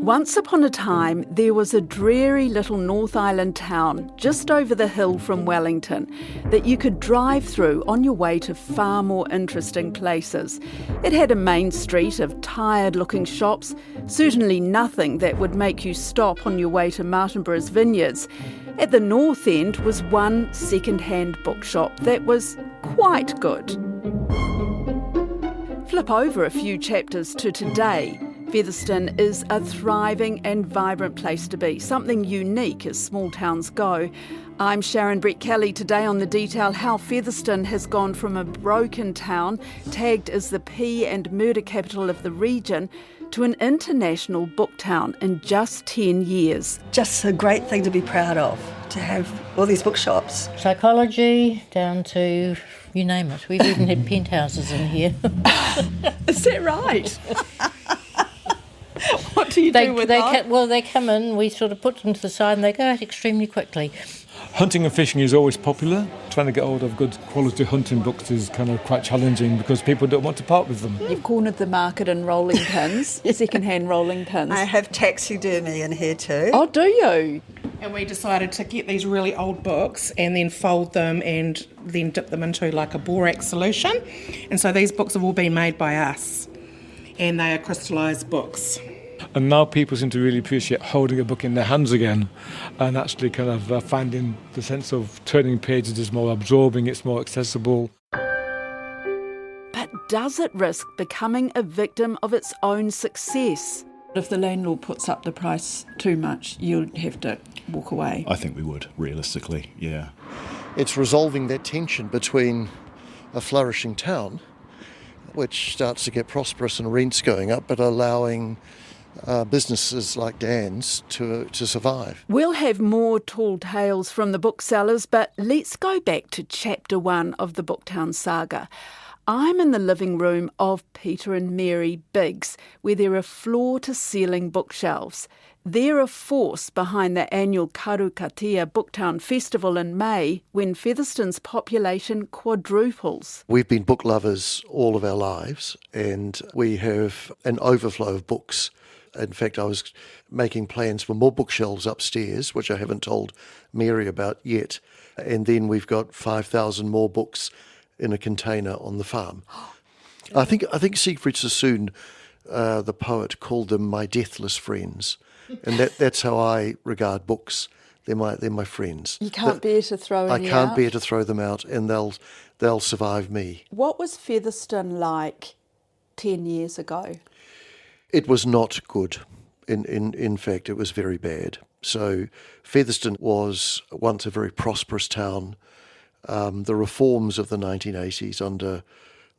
Once upon a time, there was a dreary little North Island town just over the hill from Wellington that you could drive through on your way to far more interesting places. It had a main street of tired-looking shops, certainly nothing that would make you stop on your way to Martinborough's vineyards. At the north end was one second-hand bookshop that was quite good. Flip over a few chapters to today. Featherston is a thriving and vibrant place to be, something unique as small towns go. I'm Sharon Brett-Kelly. Today on The Detail, how Featherston has gone from a broken town, tagged as the pea and murder capital of the region, to an international book town in just 10 years. Just a great thing to be proud of, to have all these bookshops. Psychology down to you name it. We've even had penthouses in here. Is that right? What do you do with that? They come in, we sort of put them to the side and they go out extremely quickly. Hunting and fishing is always popular. Trying to get hold of good quality hunting books is kind of quite challenging because people don't want to part with them. You've cornered the market in rolling pins, second-hand rolling pins. I have taxidermy in here too. Oh, do you? And we decided to get these really old books and then fold them and then dip them into like a borax solution. And so these books have all been made by us and they are crystallised books. And now people seem to really appreciate holding a book in their hands again and actually kind of finding the sense of turning pages is more absorbing, it's more accessible. But does it risk becoming a victim of its own success? If the landlord puts up the price too much, you'll have to walk away. I think we would, realistically, yeah. It's resolving that tension between a flourishing town, which starts to get prosperous and rents going up, but allowing businesses like Dan's to survive. We'll have more tall tales from the booksellers, but let's go back to chapter 1 of the Booktown saga. I'm in the living room of Peter and Mary Biggs, where there are floor-to-ceiling bookshelves. They're a force behind the annual Karukatea Booktown Festival in May, when Featherston's population quadruples. We've been book lovers all of our lives, and we have an overflow of books. In fact, I was making plans for more bookshelves upstairs, which I haven't told Mary about yet. And then we've got 5,000 more books in a container on the farm. I think Siegfried Sassoon, the poet, called them my deathless friends. And that's how I regard books. They're my friends. You can't bear to throw any out? I can't bear to throw them out, and they'll survive me. What was Featherston like 10 years ago? It was not good. In fact, it was very bad. So Featherston was once a very prosperous town. The reforms of the 1980s under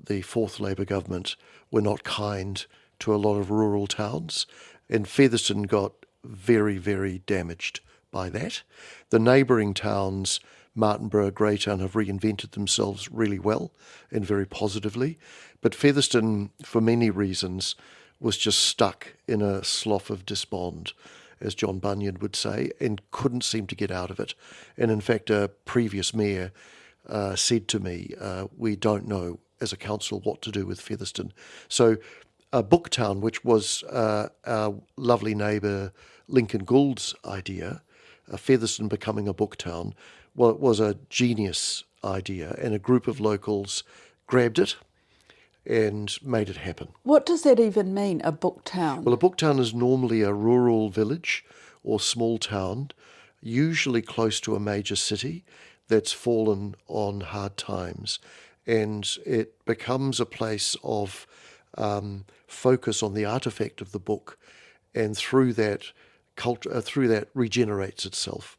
the fourth Labour government were not kind to a lot of rural towns, and Featherston got very, very damaged by that. The neighbouring towns, Martinborough, Greytown, have reinvented themselves really well and very positively, but Featherston, for many reasons, was just stuck in a slough of despond, as John Bunyan would say, and couldn't seem to get out of it. And in fact, a previous mayor said to me, we don't know as a council what to do with Featherston. So Booktown, which was our lovely neighbour Lincoln Gould's idea, Featherston becoming a booktown, well, it was a genius idea, and a group of locals grabbed it and made it happen. What does that even mean, a book town? Well, a book town is normally a rural village or small town, usually close to a major city that's fallen on hard times. And it becomes a place of focus on the artefact of the book, and through that regenerates itself.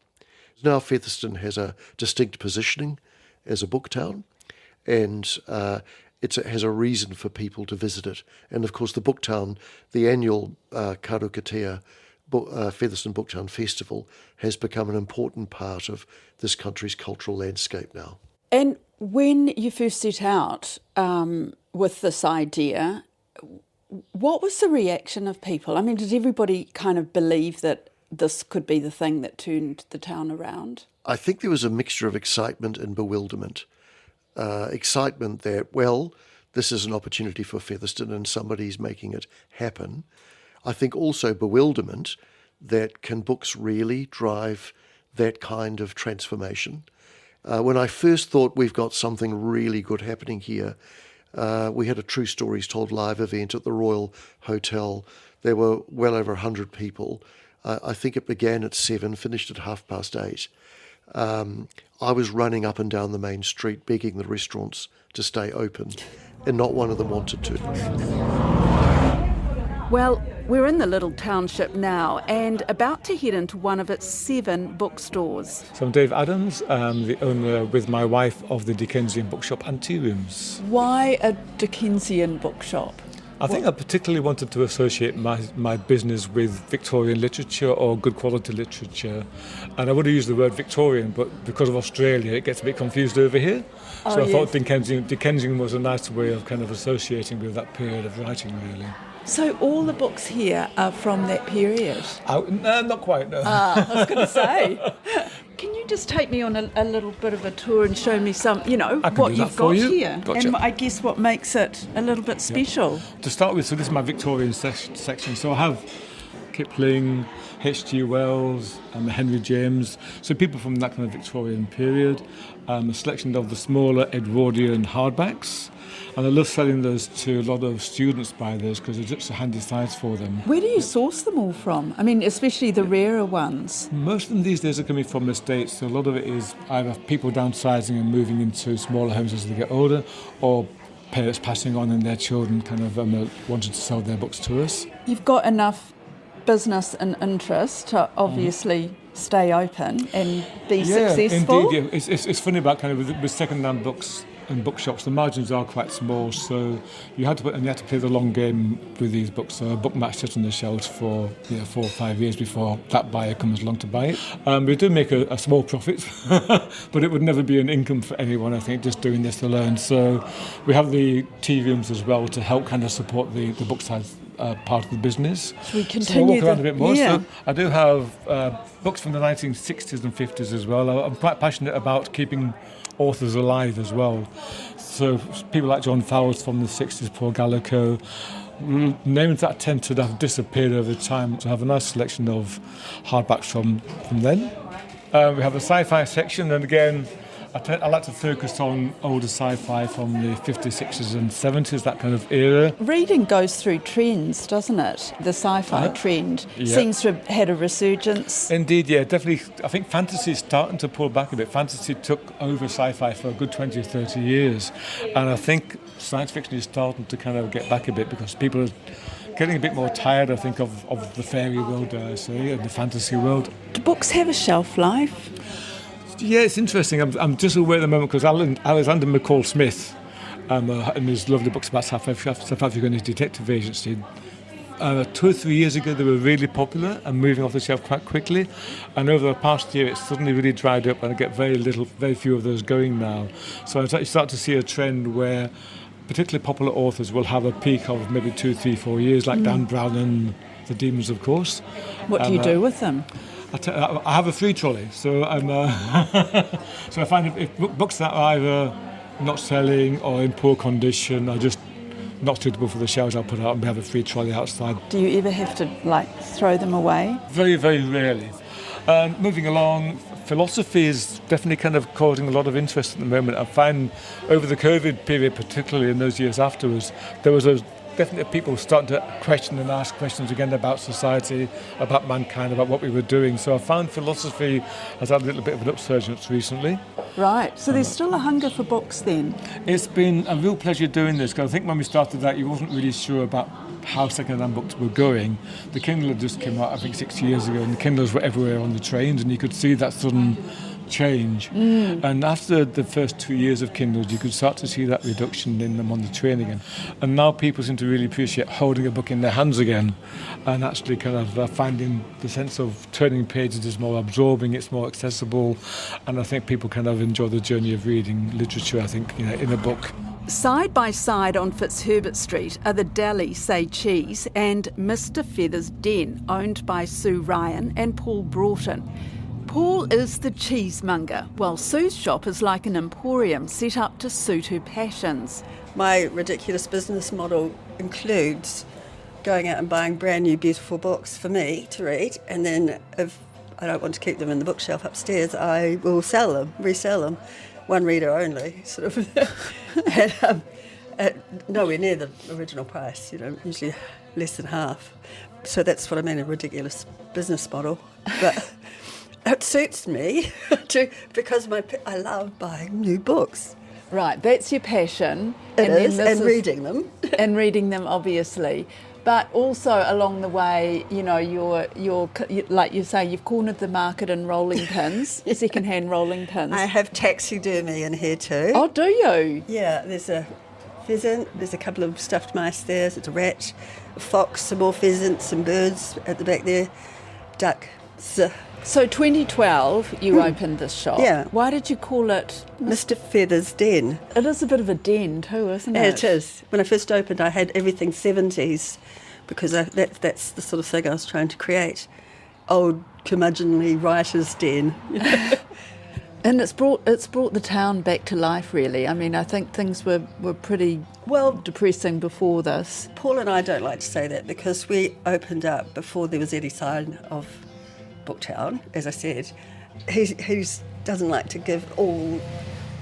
Now Featherston has a distinct positioning as a book town, and it has a reason for people to visit it. And of course the Booktown, the annual Karukatea Featherston Booktown Festival, has become an important part of this country's cultural landscape now. And when you first set out with this idea, what was the reaction of people? I mean, did everybody kind of believe that this could be the thing that turned the town around? I think there was a mixture of excitement and bewilderment. Excitement that, well, this is an opportunity for Featherston and somebody's making it happen. I think also bewilderment that can books really drive that kind of transformation. When I first thought we've got something really good happening here, we had a True Stories Told live event at the Royal Hotel. There were well over 100 people. I think it began at 7, finished at 8:30. I was running up and down the main street begging the restaurants to stay open, and not one of them wanted to. Well, we're in the little township now and about to head into one of its 7 bookstores. So I'm Dave Adams, the owner with my wife of the Dickensian bookshop and tea rooms. Why a Dickensian bookshop? I think I particularly wanted to associate my business with Victorian literature or good quality literature. And I would have used the word Victorian, but because of Australia, it gets a bit confused over here. So I thought Dickensian was a nice way of kind of associating with that period of writing, really. So all the books here are from that period? No, not quite, no. I was going to say. Can you just take me on a little bit of a tour and show me some, what you've got here? Gotcha. And I guess what makes it a little bit special. Yeah. To start with, so this is my Victorian section. So I have Kipling, H.G. Wells, Henry James, so people from that kind of Victorian period, a selection of the smaller Edwardian hardbacks. And I love selling those to a lot of students by those because they're just a handy size for them. Where do you source them all from? I mean, especially the rarer ones. Most of them these days are coming from estates, so a lot of it is either people downsizing and moving into smaller homes as they get older, or parents passing on and their children kind of wanting to sell their books to us. You've got enough business and interest to obviously stay open and be successful. Indeed, yeah. It's funny about kind of with second-hand books and bookshops, the margins are quite small, so you had to play the long game with these books. So a book might sit on the shelves for 4 or 5 years before that buyer comes along to buy it. We do make a small profit, but it would never be an income for anyone, I think, just doing this alone. So we have the tea rooms as well to help kind of support the book size part of the business. Should we continue? So we'll walk around a bit more. Yeah. So I do have books from the 1960s and 50s as well. I'm quite passionate about keeping authors alive as well. So people like John Fowles from the 60s, Paul Gallico, names that tend to have disappeared over time. So I have a nice selection of hardbacks from then. We have a sci-fi section, and again, I like to focus on older sci-fi from the 50s, 60s and 70s, that kind of era. Reading goes through trends, doesn't it? The sci-fi trend seems to have had a resurgence. Indeed, yeah, definitely. I think fantasy is starting to pull back a bit. Fantasy took over sci-fi for a good 20 or 30 years. And I think science fiction is starting to kind of get back a bit because people are getting a bit more tired, I think, of the fairy world, dare I say, and the fantasy world. Do books have a shelf life? Yeah, it's interesting. I'm just aware at the moment because Alexander McCall Smith and his lovely books about South Africa and his detective agency. 2 or 3 years ago, they were really popular and moving off the shelf quite quickly. And over the past year, it's suddenly really dried up, and I get very few of those going now. So I start to see a trend where particularly popular authors will have a peak of maybe 2, 3, 4 years, like Dan Brown and the Demons, of course. What do you do with them? I have a free trolley, so so I find if books that are either not selling or in poor condition are just not suitable for the shelves, I'll put out and we have a free trolley outside. Do you ever have to throw them away? Very, very rarely. Moving along, philosophy is definitely kind of causing a lot of interest at the moment. I find over the COVID period, particularly in those years afterwards, there was definitely people starting to question and ask questions again about society, about mankind, about what we were doing. So I found philosophy has had a little bit of an upsurgence recently. Right, so there's still a hunger for books then? It's been a real pleasure doing this, because I think when we started that, you wasn't really sure about how second-hand books were going. The Kindle had just came out, I think, 6 years ago, and the Kindles were everywhere on the trains, and you could see that sudden change. And after the first 2 years of Kindles, you could start to see that reduction in them on the train again. And now people seem to really appreciate holding a book in their hands again and actually kind of finding the sense of turning pages is more absorbing, it's more accessible, and I think people kind of enjoy the journey of reading literature, I think, in a book. Side by side on Fitzherbert Street are the Deli Say Cheese and Mr. Feather's Den, owned by Sue Ryan and Paul Broughton. Paul is the cheesemonger, while Sue's shop is like an emporium set up to suit her passions. My ridiculous business model includes going out and buying brand new beautiful books for me to read, and then if I don't want to keep them in the bookshelf upstairs, I will resell them, one reader only, sort of, and, at nowhere near the original price, usually less than half. So that's what I mean, a ridiculous business model. But it suits me because I love buying new books. Right, that's your passion. And reading them. And reading them, obviously. But also along the way, you're like you say, you've cornered the market in rolling pins, second-hand rolling pins. I have taxidermy in here too. Oh, do you? Yeah, there's a pheasant, there's a couple of stuffed mice there, there's a rat, a fox, some more pheasants, some birds at the back there, duck. So 2012, you opened this shop. Yeah. Why did you call it Mr. Feather's Den. It is a bit of a den too, isn't it? It is. When I first opened, I had everything 70s because that's the sort of thing I was trying to create. Old curmudgeonly writer's den. And it's brought the town back to life, really. I mean, I think things were pretty depressing before this. Paul and I don't like to say that because we opened up before there was any sign of Booktown, as I said. He doesn't like to give all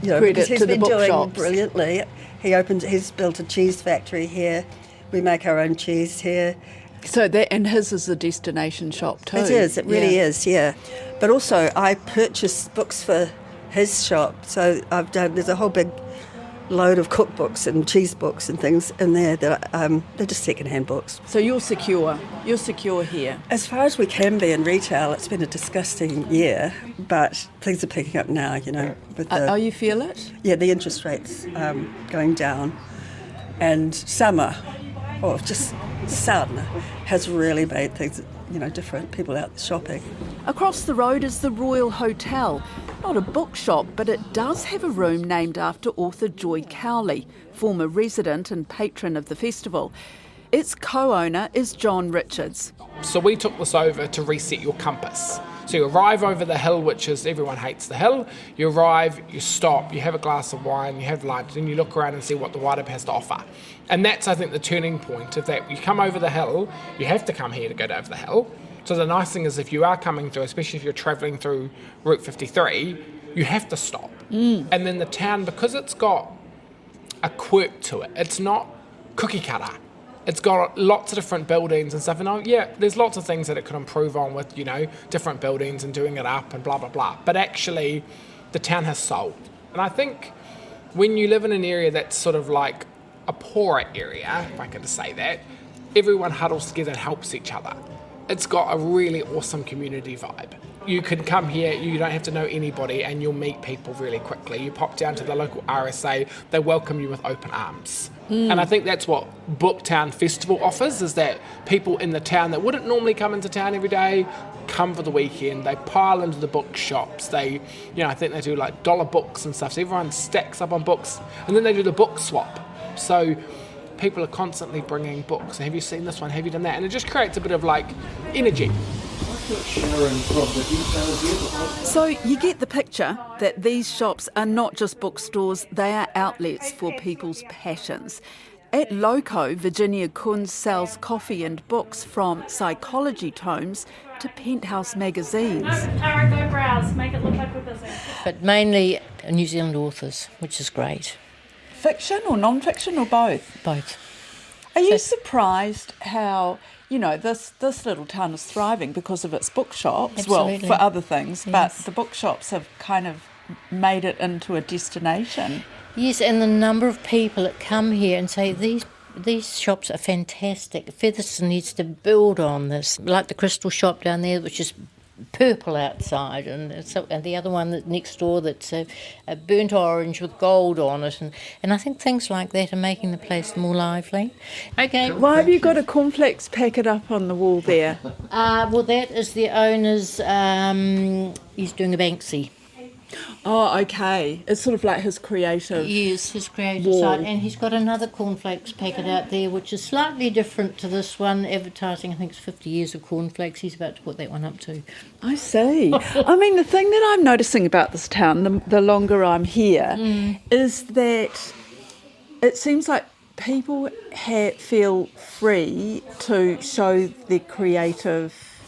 credit because he's to the been doing bookshops brilliantly. He's built a cheese factory here. We make our own cheese here. So his is a destination shop too. It is. It really is. Yeah. But also, I purchased books for his shop. So there's a whole big load of cookbooks and cheese books and things in there that they're just second-hand books. So you're secure. You're secure here. As far as we can be in retail, it's been a disgusting year, but things are picking up now. With the, you feel it? Yeah, the interest rates going down, and summer, or just sun, has really made things different. People out shopping. Across the road is the Royal Hotel. Not a bookshop, but it does have a room named after author Joy Cowley, former resident and patron of the festival. Its co-owner is John Richards. So we took this over to reset your compass. So you arrive over the hill, which is, everyone hates the hill. You arrive, you stop, you have a glass of wine, you have lunch, and you look around and see what the Wairarapa has to offer. And that's, I think, the turning point of that. You come over the hill, you have to come here to go over the hill. So the nice thing is if you are coming through, especially if you're travelling through Route 53, you have to stop. And then the town, because it's got a quirk to it, it's not cookie cutter. It's got lots of different buildings and stuff. And there's lots of things that it could improve on with, different buildings and doing it up and blah, blah, blah. But actually, the town has soul. And I think when you live in an area that's sort of like a poorer area, if I could say that, everyone huddles together and helps each other. It's got a really awesome community vibe. You can come here, you don't have to know anybody, and you'll meet people really quickly. You pop down to the local RSA, they welcome you with open arms. And I think that's what Booktown Festival offers, is that people in the town that wouldn't normally come into town every day come for the weekend. They pile into the bookshops. They, I think they do like dollar books and stuff. So everyone stacks up on books, and then they do the book swap. So people are constantly bringing books. Have you seen this one? Have you done that? And it just creates a bit of like energy. So you get the picture that these shops are not just bookstores, they are outlets for people's passions. At Loco, Virginia Kunz sells coffee and books from psychology tomes to penthouse magazines. Tara, go browse, make it look like we're busy. But mainly New Zealand authors, which is great. Fiction or non-fiction or both? Both. Are you surprised how, this little town is thriving because of its bookshops? Absolutely. Well, for other things, Yes. but the bookshops have kind of made it into a destination. Yes, and the number of people that come here and say these shops are fantastic. Featherston needs to build on this, like the Crystal shop down there, which is purple outside, and the other one that next door that's a burnt orange with gold on it, and I think things like that are making the place more lively. Okay. Why have you got a cornflakes packet up on the wall there? Well, that is the owner's. He's doing a Banksy. Oh, okay. It's sort of like his creative. Yes, his creative wall. side. And he's got another cornflakes packet out there, which is slightly different to this one, advertising, I think it's 50 years of cornflakes. He's about to put that one up too. I see. I mean, the thing that I'm noticing about this town, the longer I'm here, is that it seems like people feel free to show their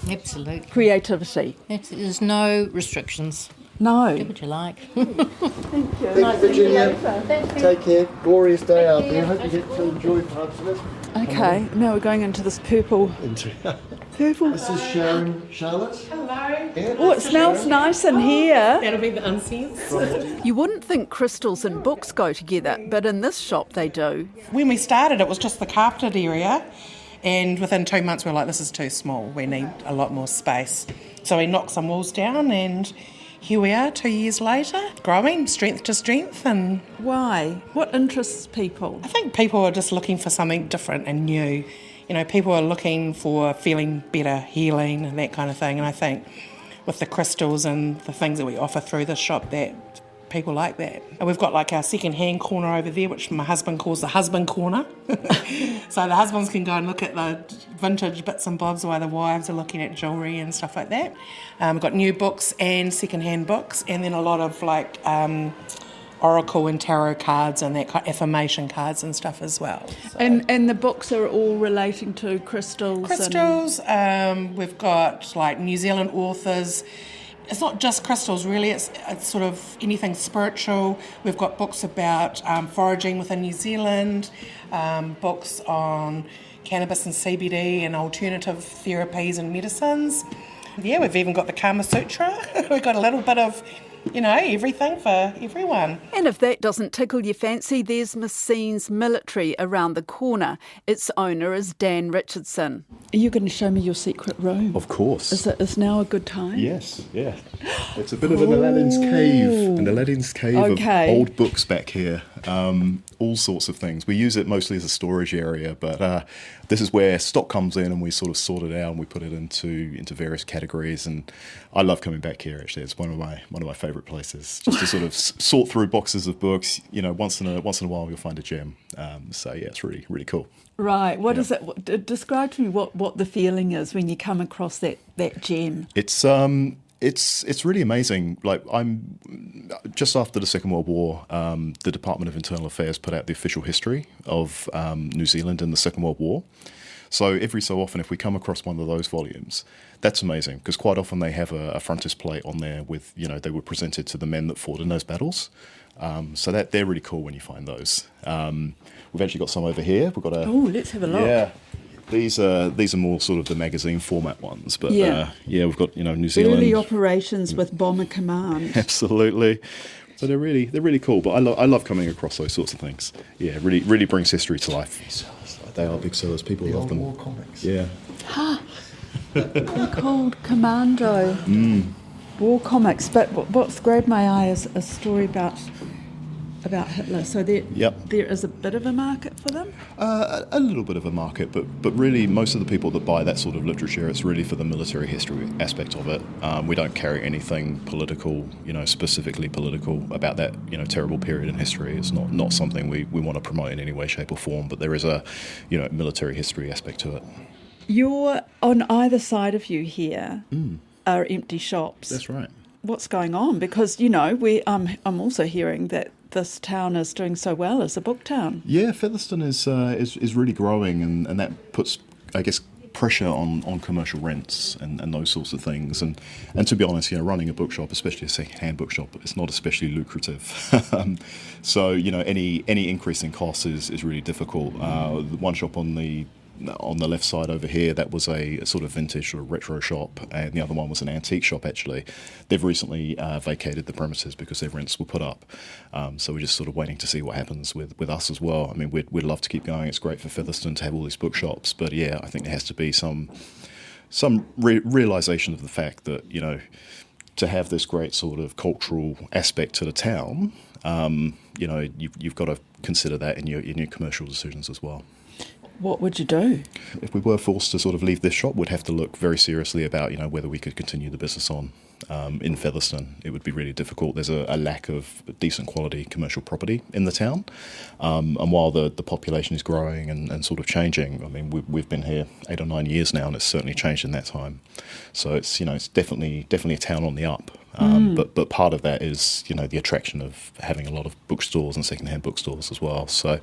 Absolutely. creativity. There's no restrictions. No. Do what you like. Thank you, Virginia. Take care. Glorious day out there. Hope you get to enjoy parts of it. Okay, now we're going into this purple. Purple. This is Charlotte. Hello. Oh, it smells nice in here. That'll be the incense. You wouldn't think crystals and books go together, but in this shop they do. When we started, it was just the carpeted area, and within 2 months we were like, this is too small, we need a lot more space. So we knocked some walls down, and here we are 2 years later, growing strength to strength. And Why? What interests people? I think people are just looking for something different and new. You know, people are looking for feeling better, healing and that kind of thing. And I think with the crystals and the things that we offer through the shop, that people like that. And we've got like our second-hand corner over there, which my husband calls the husband corner. So the husbands can go and look at the vintage bits and bobs while the wives are looking at jewellery and stuff like that. We've got new books and second-hand books, and then a lot of like oracle and tarot cards and that kind of affirmation cards and stuff as well. So. And the books are all relating to crystals? We've got like New Zealand authors. It's not just crystals, really. It's sort of anything spiritual. We've got books about foraging within New Zealand, books on cannabis and CBD and alternative therapies and medicines. Yeah, we've even got the Kama Sutra. We've got a little bit of, everything for everyone. And if that doesn't tickle your fancy, there's Massine's Military around the corner. Its owner is Dan Richardson. Are you going to show me your secret room? Of course. Is now a good time? Yes, yeah. It's a bit of an Aladdin's cave, of old books back here. All sorts of things. We use it mostly as a storage area, but this is where stock comes in and we sort of sort it out and we put it into various categories. And I love coming back here. Actually, it's one of my favourite places, just to sort of sort through boxes of books. Once in a while you'll find a gem. So yeah, it's really really cool. Right. What is it? Describe to me what the feeling is when you come across that gem. It's really amazing. Like, I'm just after the Second World War, the Department of Internal Affairs put out the official history of New Zealand in the Second World War. So every so often, if we come across one of those volumes, that's amazing, because quite often they have a frontispiece on there with, they were presented to the men that fought in those battles. So that they're really cool when you find those. We've actually got some over here. We've got let's have a look. Yeah. These are more sort of the magazine format ones, but we've got New Zealand early operations with Bomber Command. Absolutely, so they're really cool. But I love coming across those sorts of things. Yeah, really brings history to life. They are big sellers. People love them. War comics. Yeah. They're called Commando War comics. But what's grabbed my eye is a story about Hitler. So there is a bit of a market for them? A little bit of a market, but really most of the people that buy that sort of literature, it's really for the military history aspect of it. We don't carry anything political, specifically political about that, terrible period in history. It's not something we want to promote in any way, shape or form, but there is a, military history aspect to it. You're on either side of you here are empty shops. That's right. What's going on? Because, I'm also hearing that this town is doing so well as a book town. Yeah, Featherston is really growing, and that puts, I guess, pressure on commercial rents and those sorts of things. And to be honest, running a bookshop, especially a second-hand bookshop, it's not especially lucrative. So, any increase in costs is really difficult. The one shop on the left side over here, that was a sort of vintage or retro shop, and the other one was an antique shop. Actually, they've recently vacated the premises because their rents were put up, so we're just sort of waiting to see what happens with us as well. I mean, we'd love to keep going. It's great for Featherston to have all these bookshops, but I think there has to be some realisation of the fact that to have this great sort of cultural aspect to the town, you've got to consider that in your commercial decisions as well. What would you do? If we were forced to sort of leave this shop, we'd have to look very seriously about, whether we could continue the business on. in Featherston, it would be really difficult. There's a lack of decent quality commercial property in the town. And while the population is growing and sort of changing, I mean, we've been here 8 or 9 years now, and it's certainly changed in that time. So it's definitely a town on the up. But part of that is, the attraction of having a lot of bookstores and second-hand bookstores as well. So,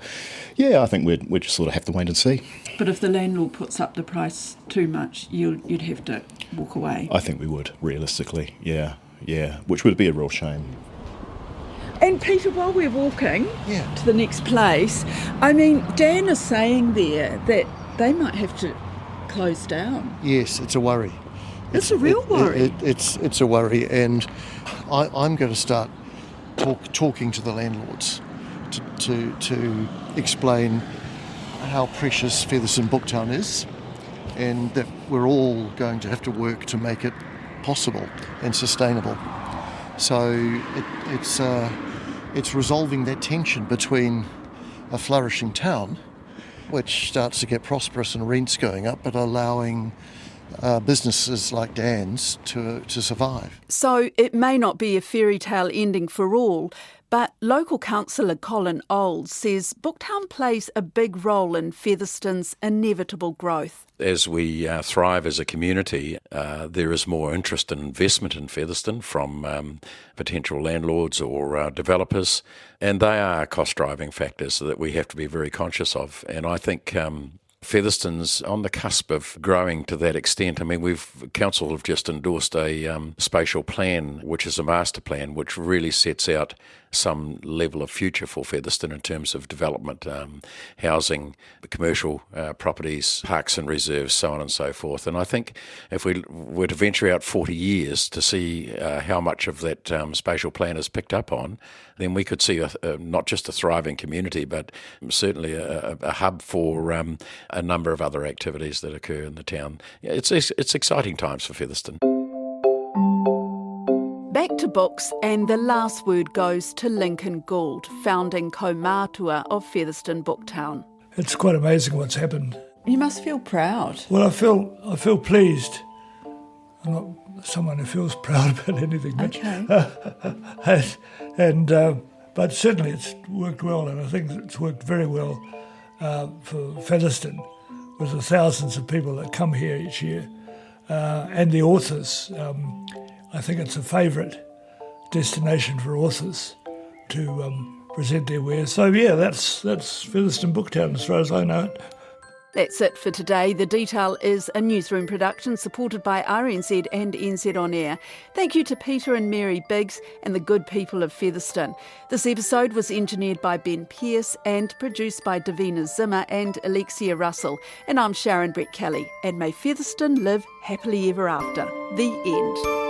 yeah, I think we'd just sort of have to wait and see. But if the landlord puts up the price too much, you'd have to walk away. I think we would, realistically, yeah, which would be a real shame. And Peter, while we're walking to the next place, I mean, Dan is saying there that they might have to close down. Yes, it's a worry. It's a real worry. It's a worry, and I'm going to start talking to the landlords to explain how precious Featherston Booktown is, and that we're all going to have to work to make it possible and sustainable. So it's resolving that tension between a flourishing town, which starts to get prosperous and rents going up, but allowing businesses like Dan's to survive. So it may not be a fairy tale ending for all, but local councillor Colin Olds says Booktown plays a big role in Featherston's inevitable growth. As we thrive as a community, there is more interest and investment in Featherston from potential landlords or developers, and they are cost-driving factors that we have to be very conscious of. And I think Featherston's on the cusp of growing to that extent. I mean, Council have just endorsed a spatial plan, which is a master plan, which really sets out some level of future for Featherston in terms of development, housing, commercial properties, parks and reserves, so on and so forth. And I think if we were to venture out 40 years to see how much of that spatial plan is picked up on, then we could see not just a thriving community, but certainly a hub for a number of other activities that occur in the town. It's exciting times for Featherston. Back to books, and the last word goes to Lincoln Gould, founding kaumātua of Featherston Booktown. It's quite amazing what's happened. You must feel proud. Well, I feel pleased. I'm not someone who feels proud about anything much. Okay. But certainly it's worked well, and I think it's worked very well for Featherston, with the thousands of people that come here each year, and the authors. I think it's a favourite destination for authors to present their wares. So yeah, that's Featherston Booktown as far as I know it. That's it for today. The Detail is a newsroom production supported by RNZ and NZ On Air. Thank you to Peter and Mary Biggs and the good people of Featherston. This episode was engineered by Ben Pearce and produced by Davina Zimmer and Alexia Russell. And I'm Sharon Brett Kelly. And may Featherston live happily ever after. The end.